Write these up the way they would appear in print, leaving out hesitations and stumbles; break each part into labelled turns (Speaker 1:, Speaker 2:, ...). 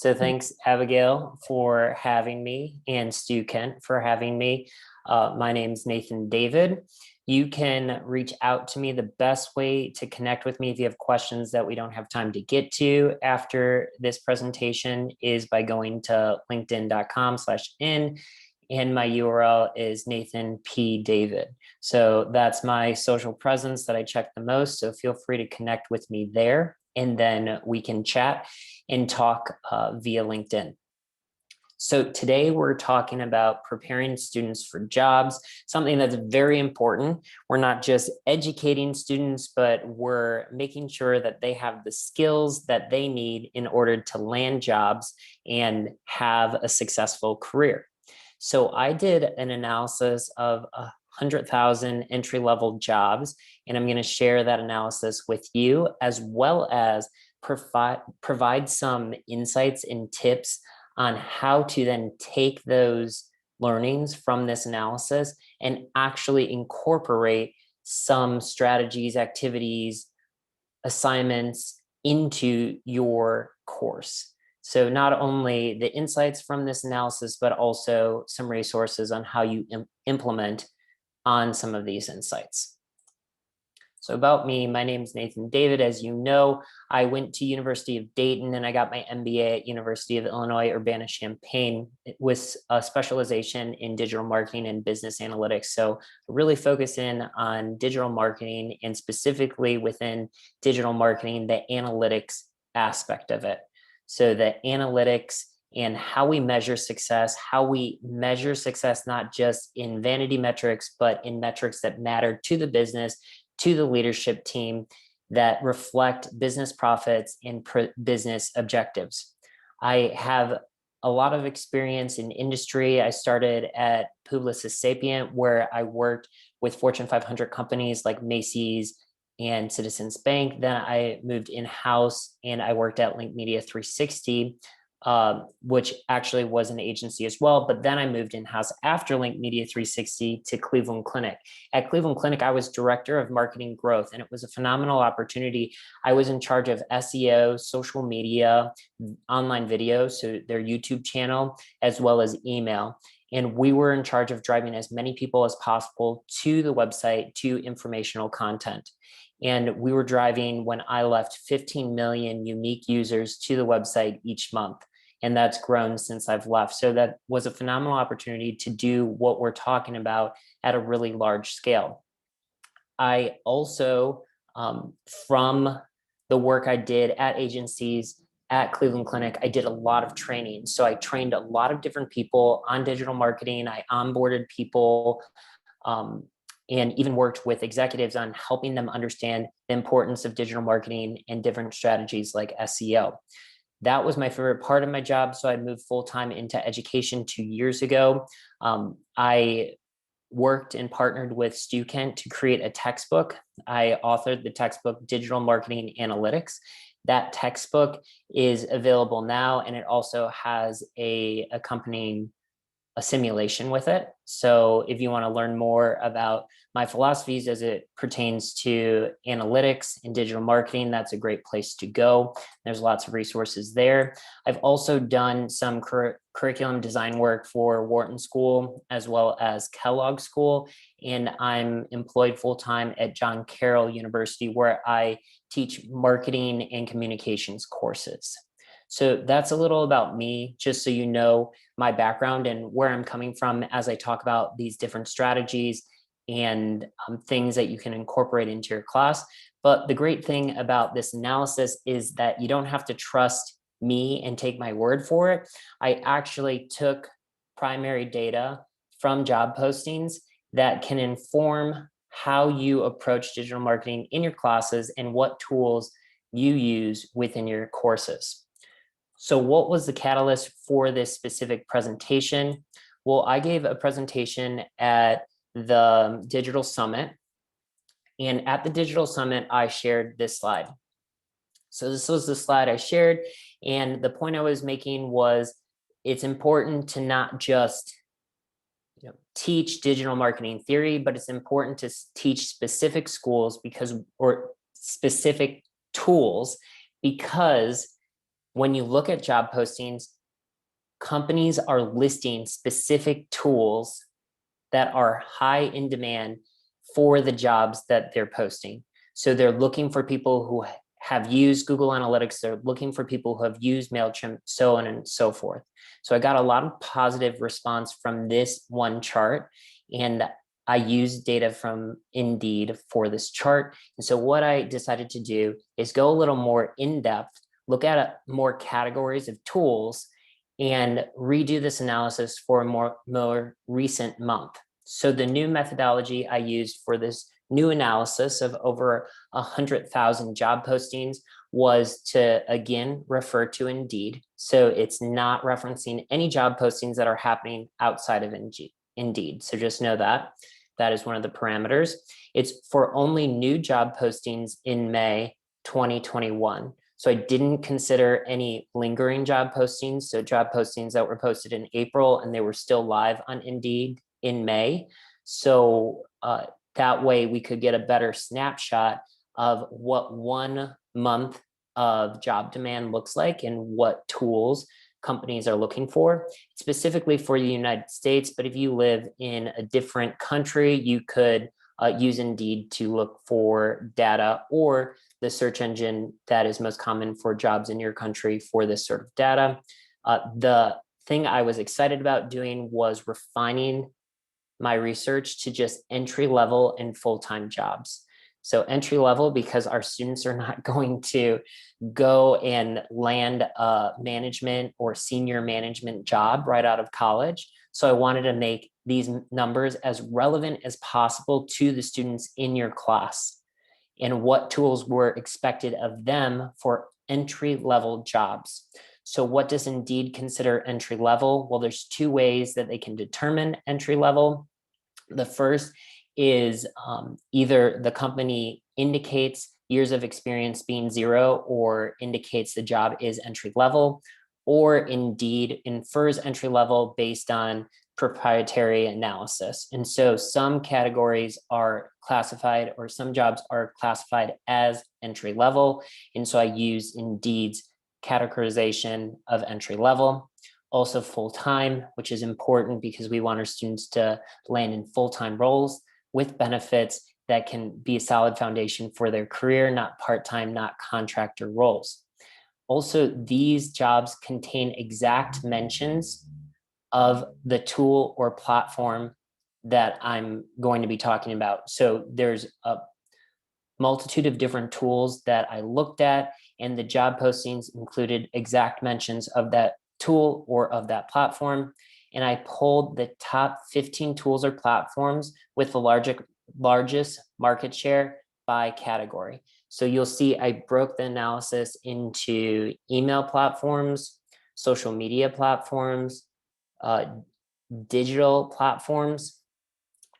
Speaker 1: So thanks, Abigail, for having me, and Stu Kent for having me. My name's Nathan David. You can reach out to me. The best way to connect with me if you have questions that we don't have time to get to after this presentation is by going to linkedin.com/in, and my URL is Nathan P. David. So that's my social presence that I check the most. So feel free to connect with me there, and then we can chat and talk via LinkedIn. So today we're talking about preparing students for jobs, something that's very important. We're not just educating students, but we're making sure that they have the skills that they need in order to land jobs and have a successful career. So I did an analysis of 100,000 entry-level jobs, and I'm going to share that analysis with you, as well as provide some insights and tips on how to then take those learnings from this analysis and actually incorporate some strategies, activities, assignments into your course. So not only the insights from this analysis, but also some resources on how you implement on some of these insights. So about me, my name is Nathan David. As you know, I went to University of Dayton and I got my MBA at University of Illinois Urbana-Champaign with a specialization in digital marketing and business analytics. So I really focus in on digital marketing, and specifically within digital marketing, the analytics aspect of it. So the analytics and how we measure success, not just in vanity metrics, but in metrics that matter to the business, to the leadership team, that reflect business profits and business objectives. I have a lot of experience in industry. I started at Publicis Sapient, where I worked with Fortune 500 companies like Macy's and Citizens Bank. Then I moved in-house and I worked at Link Media 360, which actually was an agency as well. But then I moved in-house after Link Media 360 to Cleveland Clinic. At Cleveland Clinic, I was director of marketing growth, and it was a phenomenal opportunity. I was in charge of SEO, social media, online video, so their YouTube channel, as well as email. And we were in charge of driving as many people as possible to the website, to informational content. And we were driving, when I left, 15 million unique users to the website each month. And that's grown since I've left. So that was a phenomenal opportunity to do what we're talking about at a really large scale. I also, from the work I did at agencies, at Cleveland Clinic, I did a lot of training. So I trained a lot of different people on digital marketing. I onboarded people, and even worked with executives on helping them understand the importance of digital marketing and different strategies like SEO. That was my favorite part of my job. So I moved full-time into education 2 years ago. I worked and partnered with Stu Kent to create a textbook. I authored the textbook, Digital Marketing Analytics. That textbook is available now, and it also has a accompanying a simulation with it. So if you want to learn more about my philosophies as it pertains to analytics and digital marketing, that's a great place to go. There's lots of resources there. I've also done some curriculum design work for Wharton School as well as Kellogg School, and I'm employed full-time at John Carroll University, where I teach marketing and communications courses. So that's a little about me, just so you know my background and where I'm coming from as I talk about these different strategies and things that you can incorporate into your class. But the great thing about this analysis is that you don't have to trust me and take my word for it. I actually took primary data from job postings that can inform how you approach digital marketing in your classes and what tools you use within your courses. So what was the catalyst for this specific presentation? Well, I gave a presentation at the Digital Summit. And at the Digital Summit, I shared this slide. So this was the slide I shared. And the point I was making was it's important to not just teach digital marketing theory, but it's important to teach specific schools or specific tools, because when you look at job postings, companies are listing specific tools that are high in demand for the jobs that they're posting. So they're looking for people who have used Google Analytics. They're looking for people who have used MailChimp, so on and so forth. So I got a lot of positive response from this one chart, and I used data from Indeed for this chart. And so what I decided to do is go a little more in depth, look at more categories of tools, and redo this analysis for a more recent month. So the new methodology I used for this new analysis of over 100,000 job postings was to, again, refer to Indeed. So it's not referencing any job postings that are happening outside of Indeed. So just know that. That is one of the parameters. It's for only new job postings in May 2021. So I didn't consider any lingering job postings. So job postings that were posted in April and they were still live on Indeed in May. So that way we could get a better snapshot of what 1 month of job demand looks like and what tools companies are looking for, specifically for the United States. But if you live in a different country, you could use Indeed to look for data, or the search engine that is most common for jobs in your country for this sort of data. The thing I was excited about doing was refining my research to just entry level and full-time jobs. So entry level, because our students are not going to go and land a management or senior management job right out of college. So I wanted to make these numbers as relevant as possible to the students in your class and what tools were expected of them for entry level jobs. So what does Indeed consider entry level? Well, there's 2 ways that they can determine entry level. The first is either the company indicates years of experience being 0 or indicates the job is entry level, or Indeed infers entry level based on proprietary analysis. And so some categories are classified, or some jobs are classified as entry level. And so I use Indeed's categorization of entry level. Also full-time, which is important because we want our students to land in full-time roles with benefits that can be a solid foundation for their career, not part-time, not contractor roles. Also, these jobs contain exact mentions of the tool or platform that I'm going to be talking about. So there's a multitude of different tools that I looked at, and the job postings included exact mentions of that tool or of that platform. And I pulled the top 15 tools or platforms with the largest market share by category. So you'll see I broke the analysis into email platforms, social media platforms, digital platforms,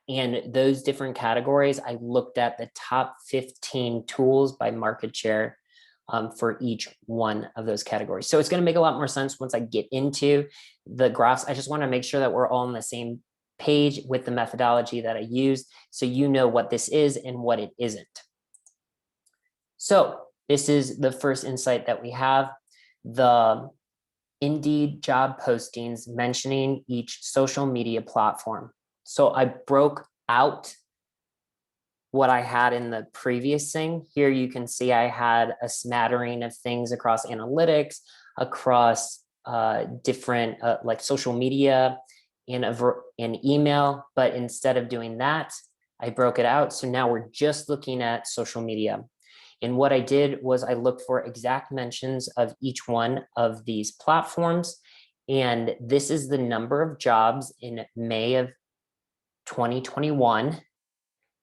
Speaker 1: and those different categories. I looked at the top 15 tools by market share for each one of those categories. So it's going to make a lot more sense once I get into the graphs. I just want to make sure that we're all on the same page with the methodology that I used, so you know what this is and what it isn't. So this is the first insight that we have. The Indeed job postings mentioning each social media platform. So I broke out what I had in the previous thing. Here you can see I had a smattering of things across analytics, across different like social media and email. But instead of doing that, I broke it out. So now we're just looking at social media. And what I did was I looked for exact mentions of each one of these platforms. And this is the number of jobs in May of 2021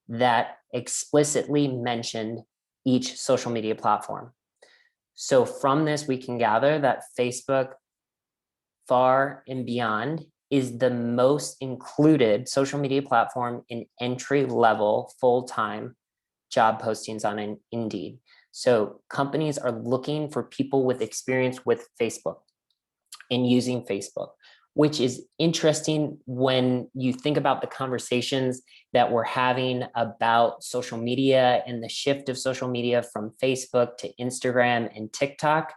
Speaker 1: that explicitly mentioned each social media platform. So from this, we can gather that Facebook, far and beyond, is the most included social media platform in entry-level full-time job postings on Indeed. So companies are looking for people with experience with Facebook and using Facebook, which is interesting when you think about the conversations that we're having about social media and the shift of social media from Facebook to Instagram and TikTok.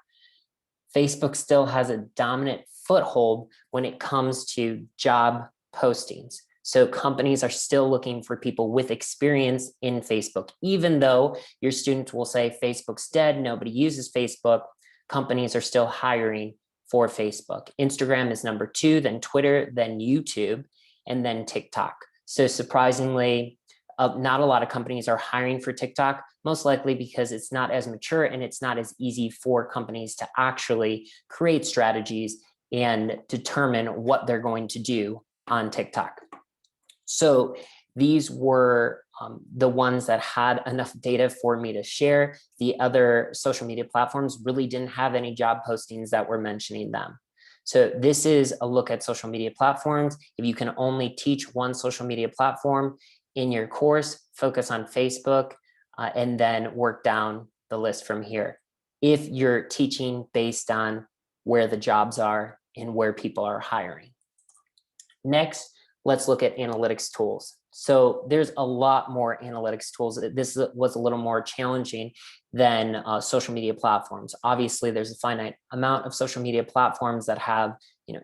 Speaker 1: Facebook still has a dominant foothold when it comes to job postings. So companies are still looking for people with experience in Facebook. Even though your students will say Facebook's dead, nobody uses Facebook, companies are still hiring for Facebook. Instagram is number 2, then Twitter, then YouTube, and then TikTok. So surprisingly, not a lot of companies are hiring for TikTok, most likely because it's not as mature and it's not as easy for companies to actually create strategies and determine what they're going to do on TikTok. So these were the ones that had enough data for me to share. The other social media platforms really didn't have any job postings that were mentioning them. So this is a look at social media platforms. If you can only teach one social media platform in your course, focus on Facebook, and then work down the list from here. If you're teaching based on where the jobs are and where people are hiring. Next, let's look at analytics tools. So there's a lot more analytics tools. This was a little more challenging than social media platforms. Obviously, there's a finite amount of social media platforms that have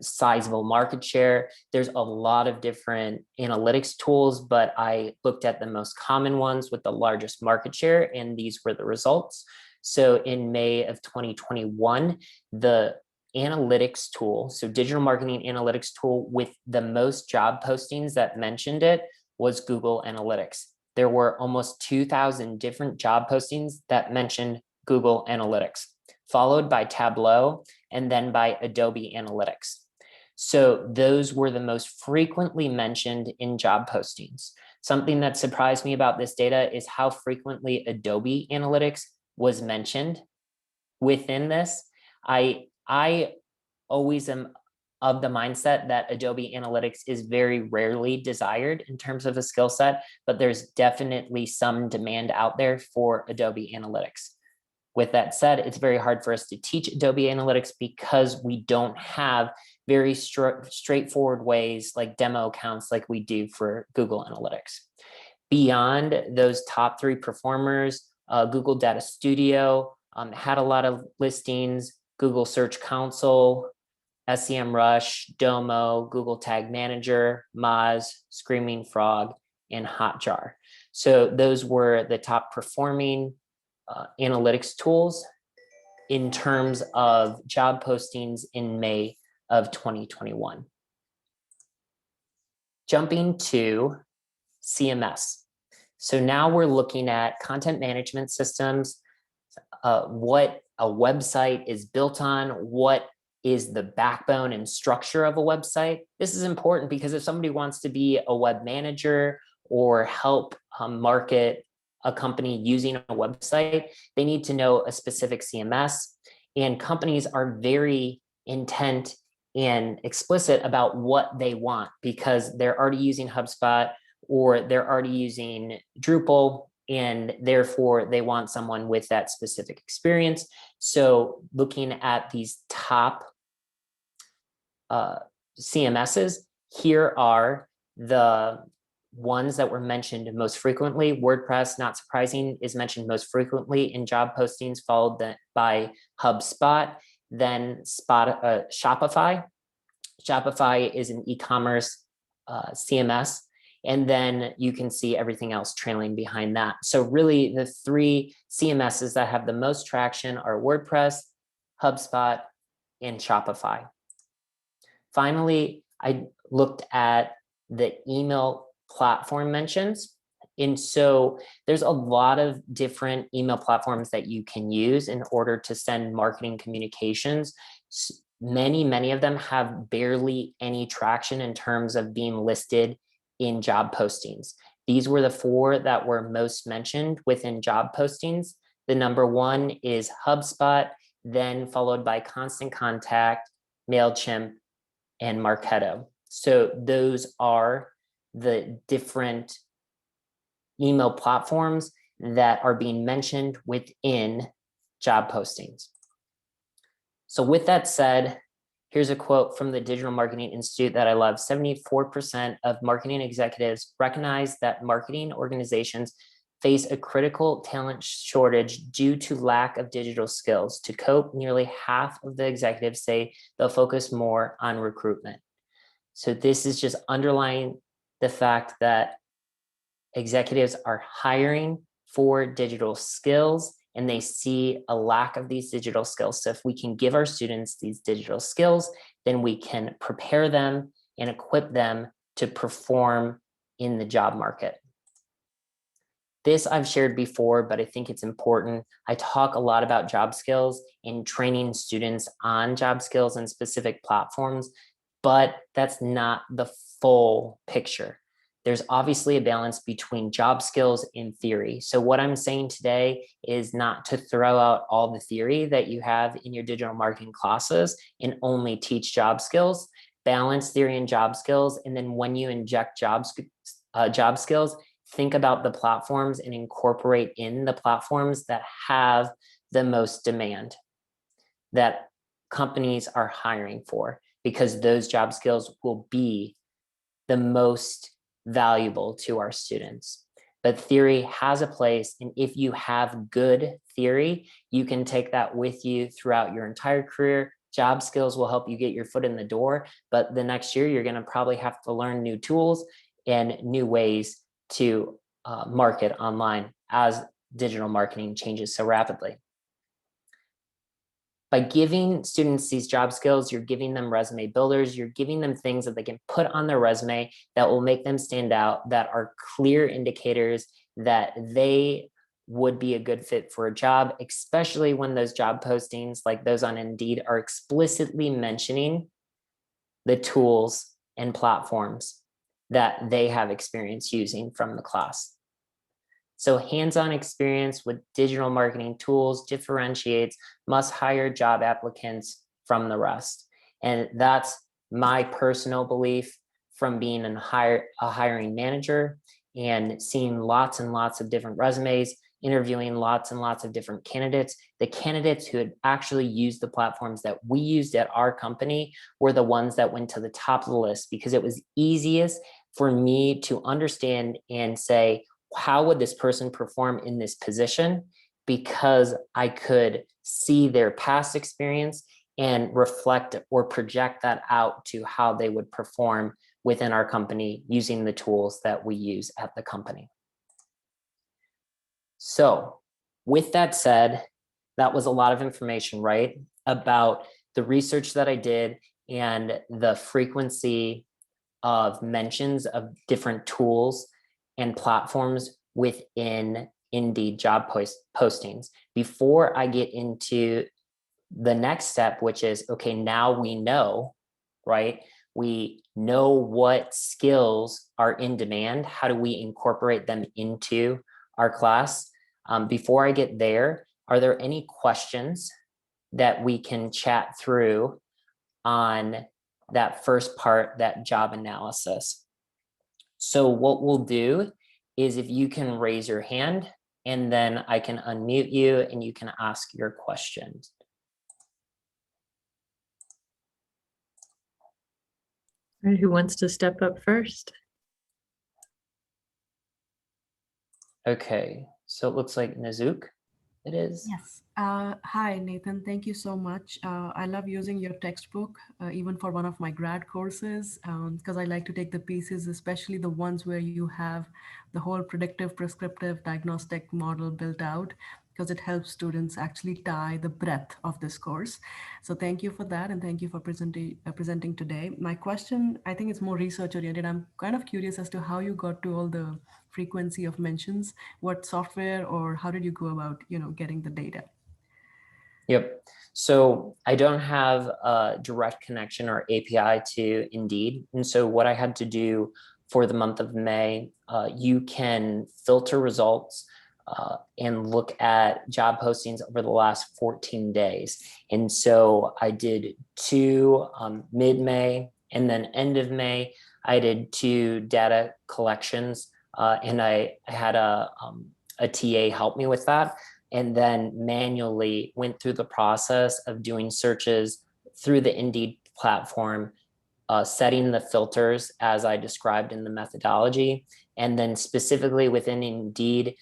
Speaker 1: sizable market share. There's a lot of different analytics tools, but I looked at the most common ones with the largest market share, and these were the results. So in May of 2021, the analytics tool, so digital marketing analytics tool with the most job postings that mentioned it was Google Analytics. There were almost 2,000 different job postings that mentioned Google Analytics, followed by Tableau and then by Adobe Analytics. So those were the most frequently mentioned in job postings. Something that surprised me about this data is how frequently Adobe Analytics was mentioned within this. I always am of the mindset that Adobe Analytics is very rarely desired in terms of a skill set, but there's definitely some demand out there for Adobe Analytics. With that said, it's very hard for us to teach Adobe Analytics because we don't have very straightforward ways like demo accounts like we do for Google Analytics. Beyond those top 3 performers, Google Data Studio had a lot of listings, Google Search Console, SEMrush, Domo, Google Tag Manager, Moz, Screaming Frog, and Hotjar. So those were the top performing analytics tools in terms of job postings in May of 2021. Jumping to CMS. So now we're looking at content management systems, what a website is built on, what is the backbone and structure of a website. This is important because if somebody wants to be a web manager or help market a company using a website, they need to know a specific CMS. And companies are very intent and explicit about what they want because they're already using HubSpot or they're already using Drupal, and therefore they want someone with that specific experience. So looking at these top CMSs, here are the ones that were mentioned most frequently. WordPress, not surprising, is mentioned most frequently in job postings, followed by HubSpot, then Shopify. Shopify is an e-commerce CMS. And then you can see everything else trailing behind that. So really the 3 CMSs that have the most traction are WordPress, HubSpot, and Shopify. Finally, I looked at the email platform mentions. And so there's a lot of different email platforms that you can use in order to send marketing communications. Many of them have barely any traction in terms of being listed in job postings. These were the 4 that were most mentioned within job postings. The number 1 is HubSpot, then followed by Constant Contact, MailChimp, and Marketo. So those are the different email platforms that are being mentioned within job postings. So with that said, here's a quote from the Digital Marketing Institute that I love. 74% of marketing executives recognize that marketing organizations face a critical talent shortage due to lack of digital skills. To cope, nearly half of the executives say they'll focus more on recruitment. So this is just underlying the fact that executives are hiring for digital skills and they see a lack of these digital skills. So if we can give our students these digital skills, then we can prepare them and equip them to perform in the job market. This I've shared before, but I think it's important. I talk a lot about job skills and training students on job skills and specific platforms, but that's not the full picture. There's obviously a balance between job skills and theory. So what I'm saying today is not to throw out all the theory that you have in your digital marketing classes and only teach job skills. Balance theory and job skills. And then when you inject job skills, think about the platforms and incorporate in the platforms that have the most demand that companies are hiring for, because those job skills will be the most valuable to our students. But theory has a place, and if you have good theory, you can take that with you throughout your entire career. Job skills will help you get your foot in the door, but the next year you're going to probably have to learn new tools and new ways to market online as digital marketing changes so rapidly. By giving students these job skills, you're giving them resume builders, you're giving them things that they can put on their resume that will make them stand out, that are clear indicators that they would be a good fit for a job, especially when those job postings like those on Indeed are explicitly mentioning the tools and platforms that they have experience using from the class. So hands-on experience with digital marketing tools differentiates must-hire job applicants from the rest. And that's my personal belief from being a hiring manager and seeing lots and lots of different resumes, interviewing lots and lots of different candidates. The candidates who had actually used the platforms that we used at our company were the ones that went to the top of the list, because it was easiest for me to understand and say, how would this person perform in this position? Because I could see their past experience and reflect or project that out to how they would perform within our company using the tools that we use at the company. So with that said, that was a lot of information, right? About the research that I did and the frequency of mentions of different tools and platforms within Indeed job postings. Before I get into the next step, which is, okay, now we know, right? We know what skills are in demand. How do we incorporate them into our class? Before I get there, are there any questions that we can chat through on that first part, that job analysis? So what we'll do is, if you can raise your hand, and then I can unmute you and you can ask your questions.
Speaker 2: All right, who wants to step up first?
Speaker 1: Okay, so it looks like Nazook, it is.
Speaker 3: Yes. Hi, Nathan. Thank you so much. I love using your textbook, even for one of my grad courses, because I like to take the pieces, especially the ones where you have the whole predictive, prescriptive, diagnostic model built out, because it helps students actually tie the breadth of this course. So thank you for that, and thank you for presenting today. My question, I think it's more research oriented. I'm kind of curious as to how you got to all the frequency of mentions, what software, or how did you go about, getting the data?
Speaker 1: Yep. So I don't have a direct connection or API to Indeed. And so what I had to do for the month of May, you can filter results and look at job postings over the last 14 days. And so I did two mid-May, and then end of May, I did two data collections, and I had a TA help me with that, and then manually went through the process of doing searches through the Indeed platform, setting the filters as I described in the methodology, and then specifically within Indeed,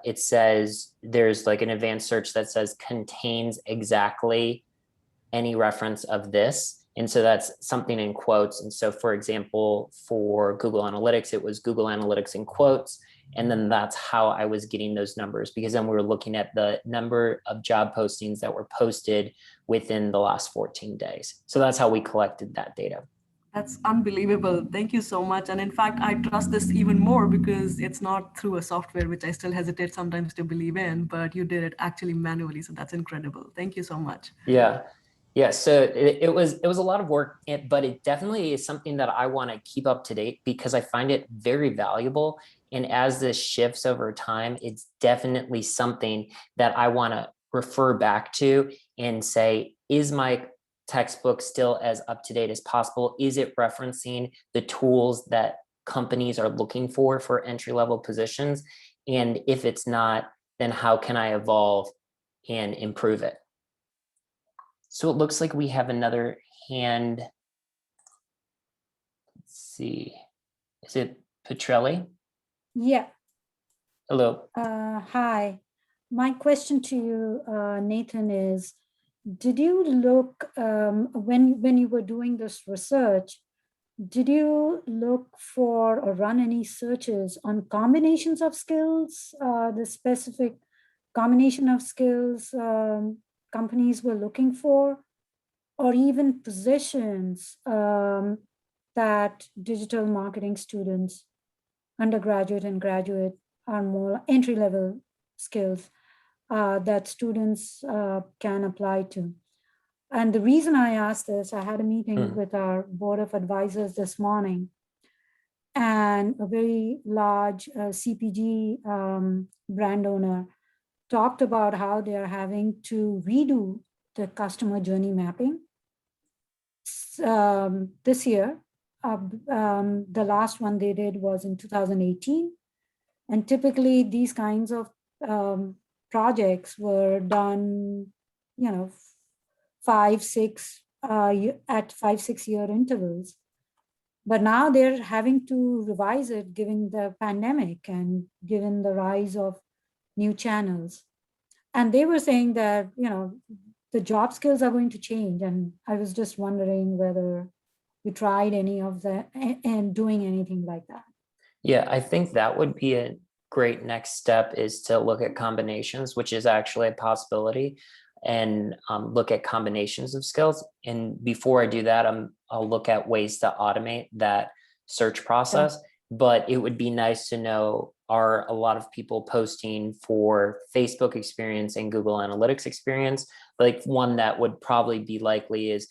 Speaker 1: it says there's like an advanced search that says contains exactly any reference of this. And so that's something in quotes. And so, for example, for Google Analytics, it was Google Analytics in quotes. And then that's how I was getting those numbers, because then we were looking at the number of job postings that were posted within the last 14 days. So that's how we collected that data.
Speaker 3: That's unbelievable. Thank you so much. And in fact, I trust this even more because it's not through a software, which I still hesitate sometimes to believe in, but you did it actually manually. So that's incredible. Thank you so much.
Speaker 1: Yeah. Yeah. So it was a lot of work, but it definitely is something that I want to keep up to date because I find it very valuable. And as this shifts over time, it's definitely something that I want to refer back to and say, is my textbook still as up to date as possible? Is it referencing the tools that companies are looking for entry-level positions? And if it's not, then how can I evolve and improve it? So it looks like we have another hand. Let's see. Is it Petrelli?
Speaker 4: Yeah.
Speaker 1: Hello.
Speaker 4: Hi. My question to you, Nathan, is, did you look, when you were doing this research, did you look for or run any searches on combinations of skills, the specific combination of skills companies were looking for, or even positions that digital marketing students, undergraduate and graduate, are more entry-level skills that students can apply to? And the reason I asked this, I had a meeting with our board of advisors this morning, and a very large CPG brand owner talked about how they are having to redo the customer journey mapping this year. The last one they did was in 2018. And typically these kinds of projects were done, 5-6 at 5-6 year intervals. But now they're having to revise it given the pandemic and given the rise of new channels. And they were saying that, the job skills are going to change. And I was just wondering whether you tried any of that and doing anything like that.
Speaker 1: Yeah, I think that would be a great next step, is to look at combinations, which is actually a possibility, and look at combinations of skills. And before I do that, I'll look at ways to automate that search process. Sure. But it would be nice to know, are a lot of people posting for Facebook experience and Google Analytics experience? Like, one that would probably be likely is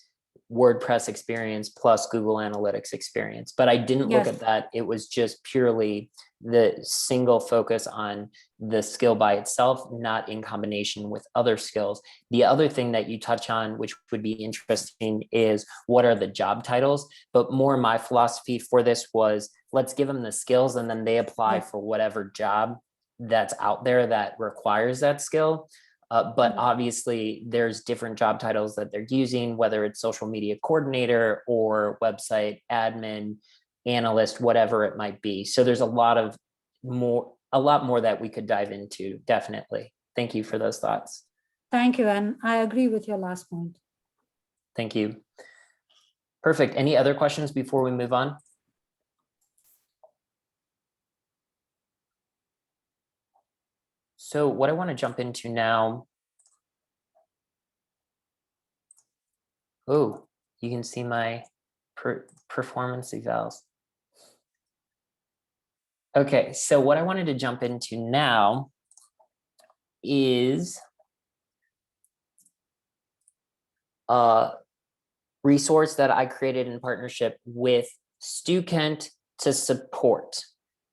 Speaker 1: WordPress experience plus Google Analytics experience. But I didn't look at that. It was just purely the single focus on the skill by itself, not in combination with other skills. The other thing that you touch on, which would be interesting, is what are the job titles? But more my philosophy for this was, let's give them the skills and then they apply for whatever job that's out there that requires that skill. But obviously there's different job titles that they're using, whether it's social media coordinator or website admin, analyst, whatever it might be. So there's a lot more that we could dive into. Definitely. Thank you for those thoughts.
Speaker 4: Thank you. And I agree with your last point.
Speaker 1: Thank you. Perfect. Any other questions before we move on? So what I want to jump into now, oh, you can see my performance evals. Okay, so what I wanted to jump into now is a resource that I created in partnership with Stu Kent to support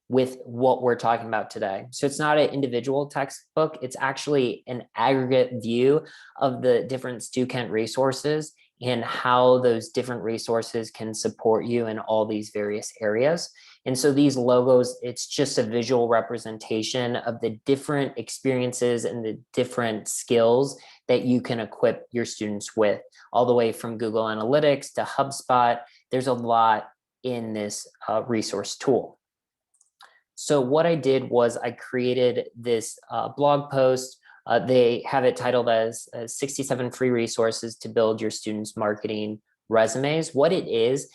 Speaker 1: with what we're talking about today. So it's not an individual textbook, it's actually an aggregate view of the different Stu Kent resources and how those different resources can support you in all these various areas. And so these logos, it's just a visual representation of the different experiences and the different skills that you can equip your students with, all the way from Google Analytics to HubSpot. There's a lot in this resource tool. So what I did was I created this blog post. They have it titled as 67 free resources to build your students' marketing resumes. What it is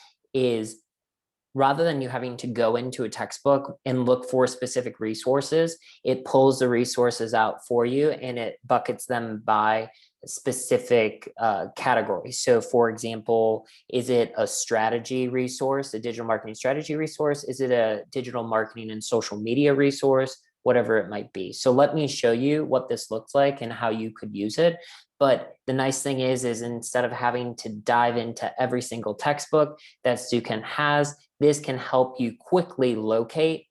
Speaker 1: rather than you having to go into a textbook and look for specific resources, it pulls the resources out for you and it buckets them by specific categories. So for example, is it a strategy resource, a digital marketing strategy resource? Is it a digital marketing and social media resource? Whatever it might be. So let me show you what this looks like and how you could use it. But the nice thing is instead of having to dive into every single textbook that Stuken has, this can help you quickly locate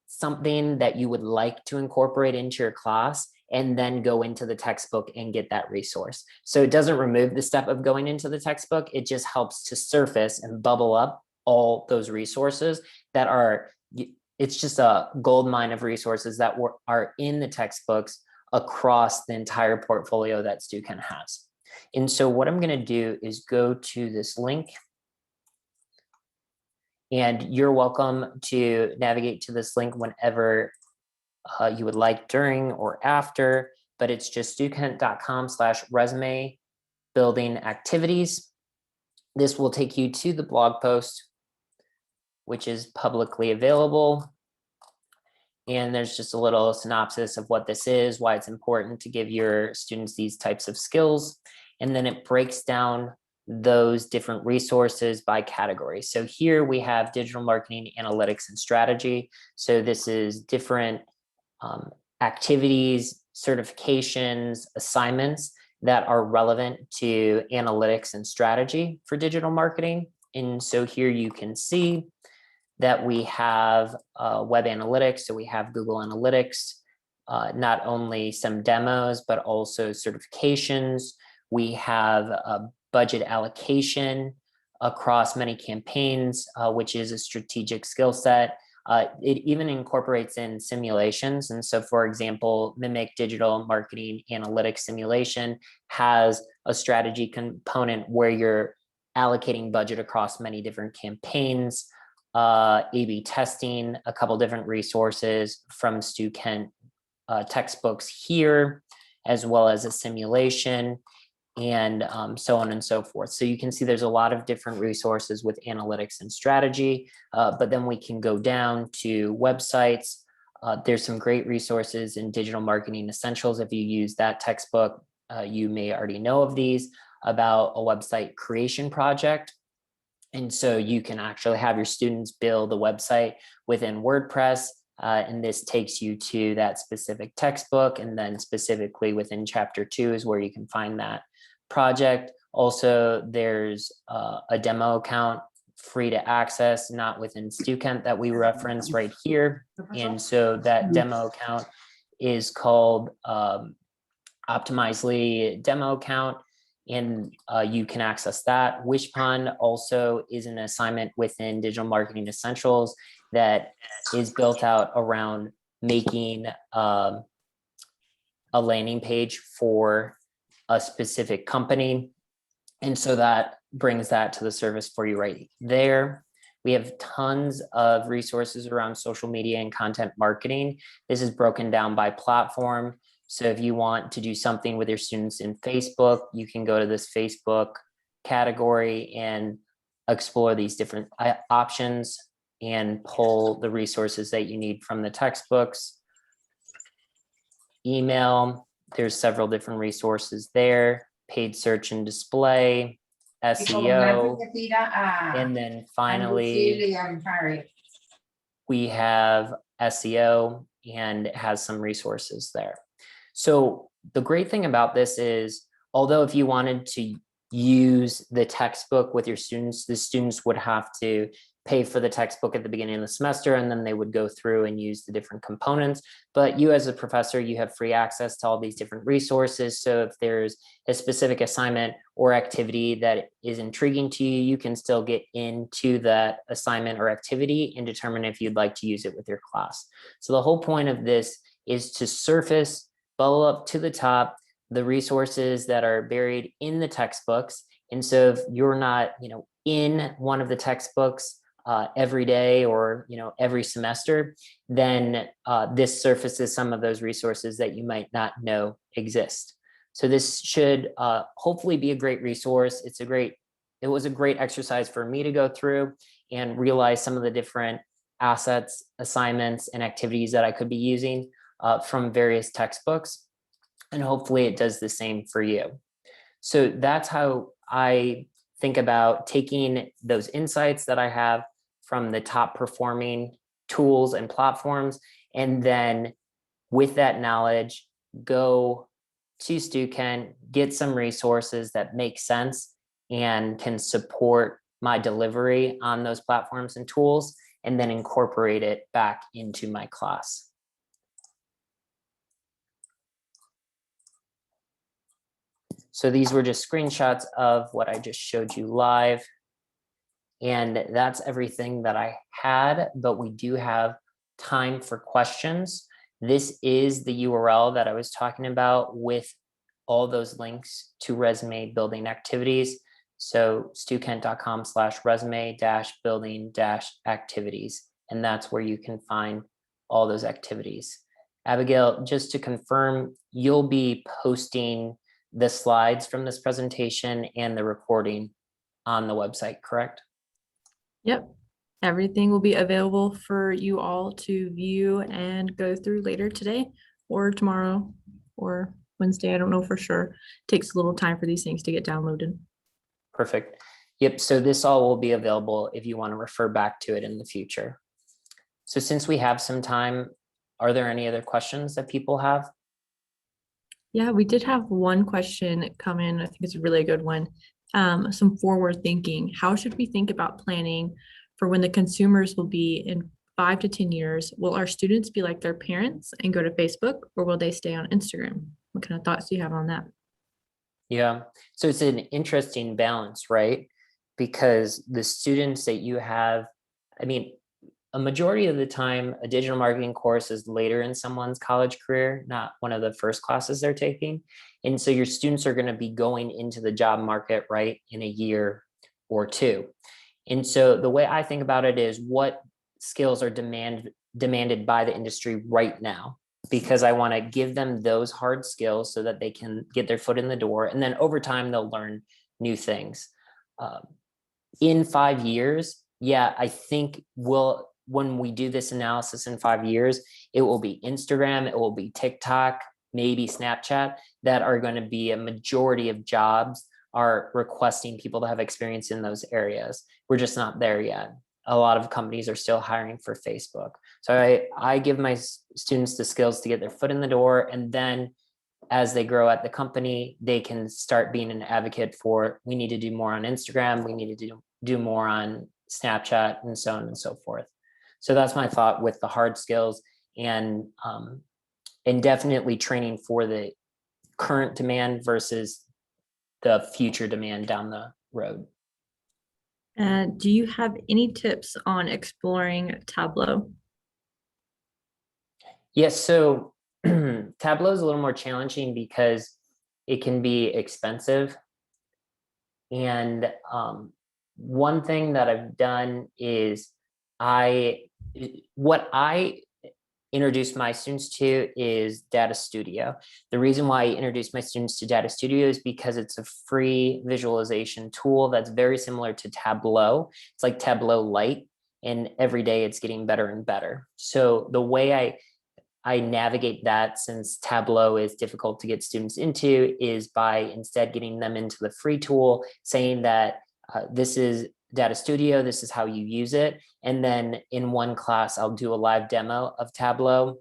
Speaker 1: something that you would like to incorporate into your class and then go into the textbook and get that resource. So it doesn't remove the step of going into the textbook. It just helps to surface and bubble up all those resources that are, it's just a gold mine of resources that are in the textbooks across the entire portfolio that Stuken has. And so what I'm going to do is go to this link. And you're welcome to navigate to this link whenever you would like, during or after, but it's just stukent.com/resume building activities. This will take you to the blog post, which is publicly available. And there's just a little synopsis of what this is, why it's important to give your students these types of skills. And then it breaks down those different resources by category. So here we have digital marketing, analytics, and strategy. So this is different activities, certifications, assignments that are relevant to analytics and strategy for digital marketing. And so here you can see that we have web analytics. So we have Google Analytics, not only some demos, but also certifications. We have a budget allocation across many campaigns, which is a strategic skill set. It even incorporates in simulations. And so, for example, Mimic Digital Marketing Analytics Simulation has a strategy component where you're allocating budget across many different campaigns, A/B testing, a couple different resources from Stu Kent textbooks here, as well as a simulation, and so on and so forth. So you can see there's a lot of different resources with analytics and strategy, but then we can go down to websites. There's some great resources in Digital Marketing Essentials. If you use that textbook, you may already know of these, about a website creation project. And so you can actually have your students build a website within WordPress, and this takes you to that specific textbook. And then specifically within chapter 2 is where you can find that project. Also, there's a demo account free to access, not within Stukent, that we reference right here. And so that demo account is called Optimizely Demo Account, and you can access that. Wishpond also is an assignment within Digital Marketing Essentials that is built out around making a landing page for a specific company. And so that brings that to the service for you right there. We have tons of resources around social media and content marketing. This is broken down by platform. So if you want to do something with your students in Facebook, you can go to this Facebook category and explore these different options and pull the resources that you need from the textbooks. Email, there's several different resources there. Paid search and display, SEO, and then finally we have SEO, and it has some resources there. So the great thing about this is, although if you wanted to use the textbook with your students, the students would have to pay for the textbook at the beginning of the semester, and then they would go through and use the different components. But you as a professor, you have free access to all these different resources. So if there's a specific assignment or activity that is intriguing to you, you can still get into that assignment or activity and determine if you'd like to use it with your class. So the whole point of this is to surface, bubble up to the top, the resources that are buried in the textbooks. And so if you're not, in one of the textbooks, every day or every semester, then this surfaces some of those resources that you might not know exist. So this should hopefully be a great resource. It was a great exercise for me to go through and realize some of the different assets, assignments, and activities that I could be using from various textbooks. And hopefully it does the same for you. So that's how I think about taking those insights that I have from the top performing tools and platforms, and then with that knowledge, go to StuKent, get some resources that make sense and can support my delivery on those platforms and tools, and then incorporate it back into my class. So these were just screenshots of what I just showed you live. And that's everything that I had, but we do have time for questions. This is the URL that I was talking about with all those links to resume building activities. So stukent.com/resume-building-activities. And that's where you can find all those activities. Abigail, just to confirm, you'll be posting the slides from this presentation and the recording on the website, correct?
Speaker 2: Yep. Everything will be available for you all to view and go through later today or tomorrow or Wednesday. I don't know for sure. It takes a little time for these things to get downloaded.
Speaker 1: Perfect. Yep. So this all will be available if you want to refer back to it in the future. So since we have some time, are there any other questions that people have?
Speaker 2: Yeah, we did have one question come in. I think it's a really good one. Some forward thinking. How should we think about planning for when the consumers will be in 5 to 10 years? Will our students be like their parents and go to Facebook, or will they stay on Instagram? What kind of thoughts do you have on that?
Speaker 1: Yeah, so it's an interesting balance, right? Because the students that you have, I mean, a majority of the time, a digital marketing course is later in someone's college career, not one of the first classes they're taking. And so your students are going to be going into the job market, right, in a year or two. And so the way I think about it is what skills are demanded by the industry right now, because I want to give them those hard skills so that they can get their foot in the door. And then over time, they'll learn new things. In 5 years, yeah, I think when we do this analysis in 5 years, it will be Instagram, it will be TikTok, maybe Snapchat, that are going to be a majority of jobs are requesting people to have experience in those areas. We're just not there yet. A lot of companies are still hiring for Facebook. So I give my students the skills to get their foot in the door, and then as they grow at the company, they can start being an advocate for, we need to do more on Instagram, we need to do more on Snapchat, and so on and so forth. So that's my thought with the hard skills, and definitely training for the current demand versus the future demand down the road.
Speaker 2: Do you have any tips on exploring Tableau?
Speaker 1: Yes, so Tableau is a little more challenging because it can be expensive. And one thing that I've done is what I introduce my students to is Data Studio. The reason why I introduce my students to Data Studio is because it's a free visualization tool that's very similar to Tableau. It's like Tableau Lite, and every day it's getting better and better. So the way I navigate that, since Tableau is difficult to get students into, is by instead getting them into the free tool, saying that this is Data Studio, this is how you use it. And then in one class, I'll do a live demo of Tableau.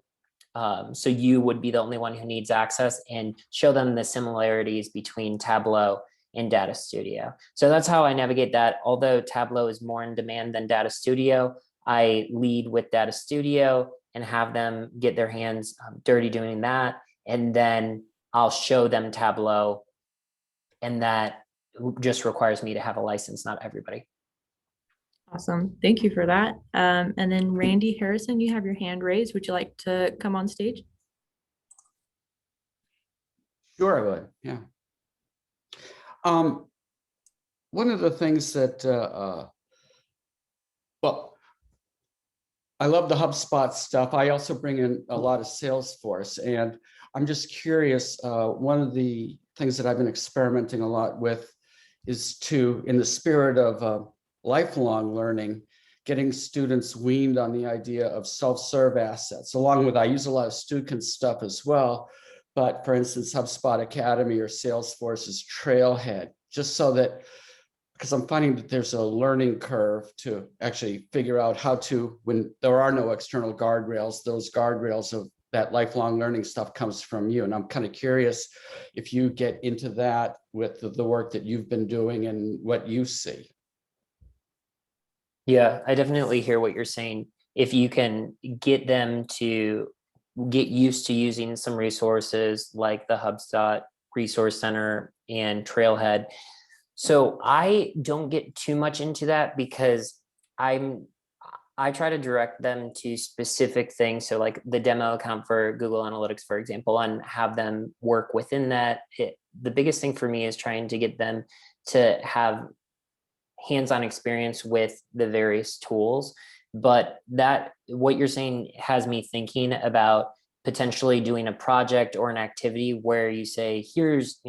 Speaker 1: So you would be the only one who needs access, and show them the similarities between Tableau and Data Studio. So that's how I navigate that. Although Tableau is more in demand than Data Studio, I lead with Data Studio and have them get their hands dirty doing that. And then I'll show them Tableau, and that just requires me to have a license, not everybody.
Speaker 2: Awesome. Thank you for that. And then Randy Harrison, you have your hand raised. Would you like to come on stage?
Speaker 5: Sure, I would. Yeah. One of the things that Well, I love the HubSpot stuff. I also bring in a lot of Salesforce, and I'm just curious. One of the things that I've been experimenting a lot with is to, in the spirit of lifelong learning, getting students weaned on the idea of self-serve assets, along with, I use a lot of Stuken stuff as well. But for instance, HubSpot Academy or Salesforce's Trailhead, just so that, because I'm finding that there's a learning curve to actually figure out how to, when there are no external guardrails, those guardrails of that lifelong learning stuff comes from you. And I'm kind of curious if you get into that with the work that you've been doing and what you see.
Speaker 1: Yeah, I definitely hear what you're saying. If you can get them to get used to using some resources like the HubSpot Resource Center and Trailhead. So I don't get too much into that because I try to direct them to specific things. So like the demo account for Google Analytics, for example, and have them work within that. The biggest thing for me is trying to get them to have hands-on experience with the various tools. But that, what you're saying has me thinking about potentially doing a project or an activity where you say, here's,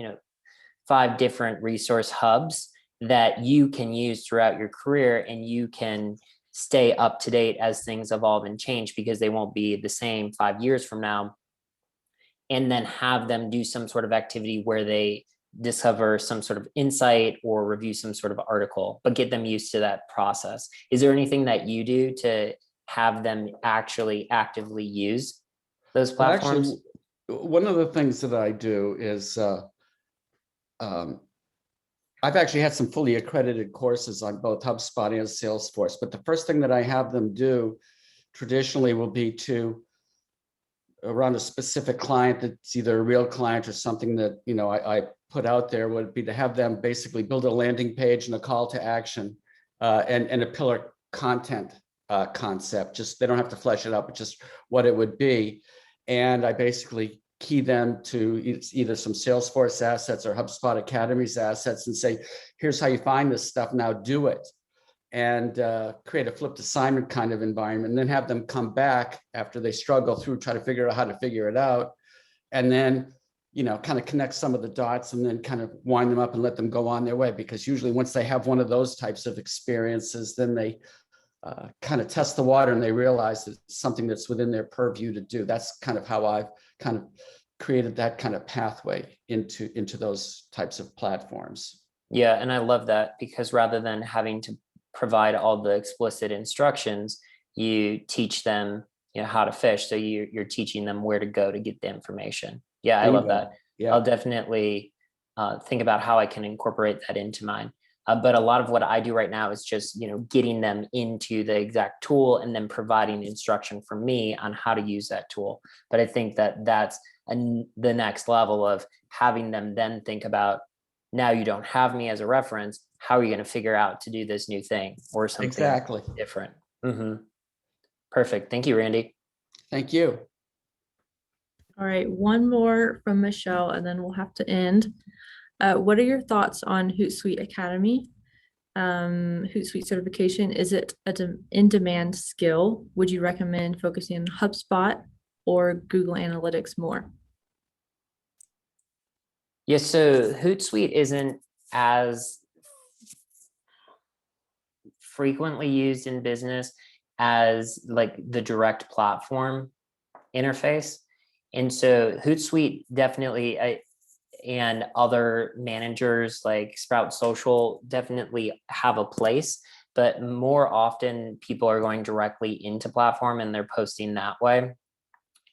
Speaker 1: 5 different resource hubs that you can use throughout your career, and you can stay up to date as things evolve and change, because they won't be the same 5 years from now. And then have them do some sort of activity where they discover some sort of insight or review some sort of article, but get them used to that process. Is there anything that you do to have them actually actively use those platforms?
Speaker 5: Well, actually, one of the things that I do is I've actually had some fully accredited courses on both HubSpot and Salesforce, but the first thing that I have them do traditionally will be to, around a specific client that's either a real client or something that, I put out there, would be to have them basically build a landing page and a call to action and a pillar content concept. Just, they don't have to flesh it out, but just what it would be. And I basically key them to either some Salesforce assets or HubSpot Academy's assets and say, here's how you find this stuff, now do it. And create a flipped assignment kind of environment, and then have them come back after they struggle through, try to figure out how to figure it out. And then, kind of connect some of the dots and then kind of wind them up and let them go on their way. Because usually once they have one of those types of experiences, then they kind of test the water and they realize that it's something that's within their purview to do. That's kind of how I've kind of created that kind of pathway into those types of platforms.
Speaker 1: Yeah, and I love that, because rather than having to provide all the explicit instructions, you teach them, how to fish. So you're teaching them where to go to get the information. Yeah, I love that.
Speaker 5: Yeah.
Speaker 1: I'll definitely think about how I can incorporate that into mine. But a lot of what I do right now is just, getting them into the exact tool and then providing instruction from me on how to use that tool. But I think that that's the next level of having them then think about, now you don't have me as a reference, how are you going to figure out to do this new thing or something
Speaker 5: Exactly.
Speaker 1: different? Perfect. Thank you, Randy.
Speaker 5: Thank you.
Speaker 2: All right, one more from Michelle, and then we'll have to end. What are your thoughts on Hootsuite Academy? Hootsuite certification, is it an in-demand skill? Would you recommend focusing on HubSpot or Google Analytics more?
Speaker 1: Yes, so Hootsuite isn't as frequently used in business as like the direct platform interface. And so Hootsuite definitely, and other managers like Sprout Social definitely have a place, but more often people are going directly into platform and they're posting that way.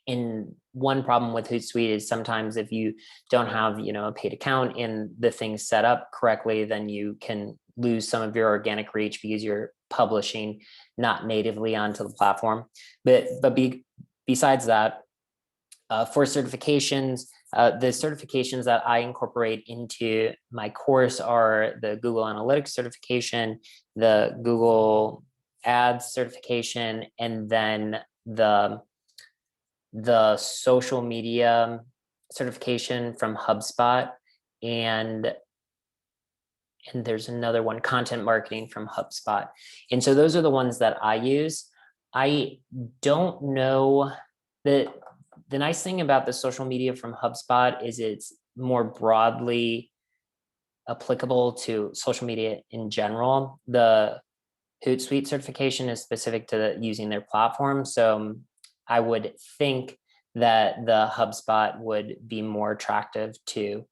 Speaker 1: And one problem with Hootsuite is sometimes if you don't have, a paid account and the thing's set up correctly, then you can lose some of your organic reach because you're publishing not natively onto the platform. Besides that, for certifications, the certifications that I incorporate into my course are the Google Analytics certification, the Google Ads certification, and then the social media certification from HubSpot, and and there's another one, content marketing from HubSpot. And so those are the ones that I use. I don't know that the nice thing about the social media from HubSpot is it's more broadly applicable to social media in general. The Hootsuite certification is specific to using their platform. So I would think that the HubSpot would be more attractive to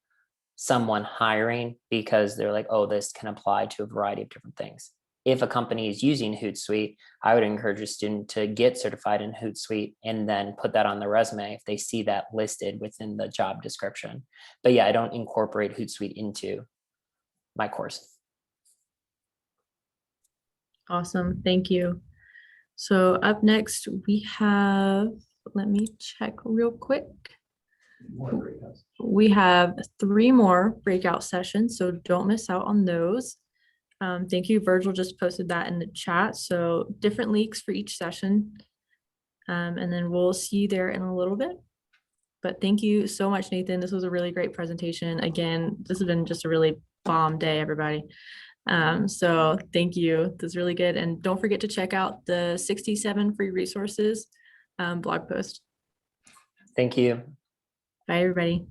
Speaker 1: someone hiring because they're like, oh, this can apply to a variety of different things. If a company is using Hootsuite, I would encourage a student to get certified in Hootsuite and then put that on their resume if they see that listed within the job description. But yeah, I don't incorporate Hootsuite into my course.
Speaker 2: Awesome. Thank you. So up next we have, let me check real quick. We have 3 more breakout sessions, so don't miss out on those. Thank you. Virgil just posted that in the chat. So different links for each session. And then we'll see you there in a little bit. But thank you so much, Nathan. This was a really great presentation. Again, this has been just a really bomb day, everybody. So thank you. This is really good. And don't forget to check out the 67 free resources blog post.
Speaker 1: Thank you.
Speaker 2: Bye, everybody.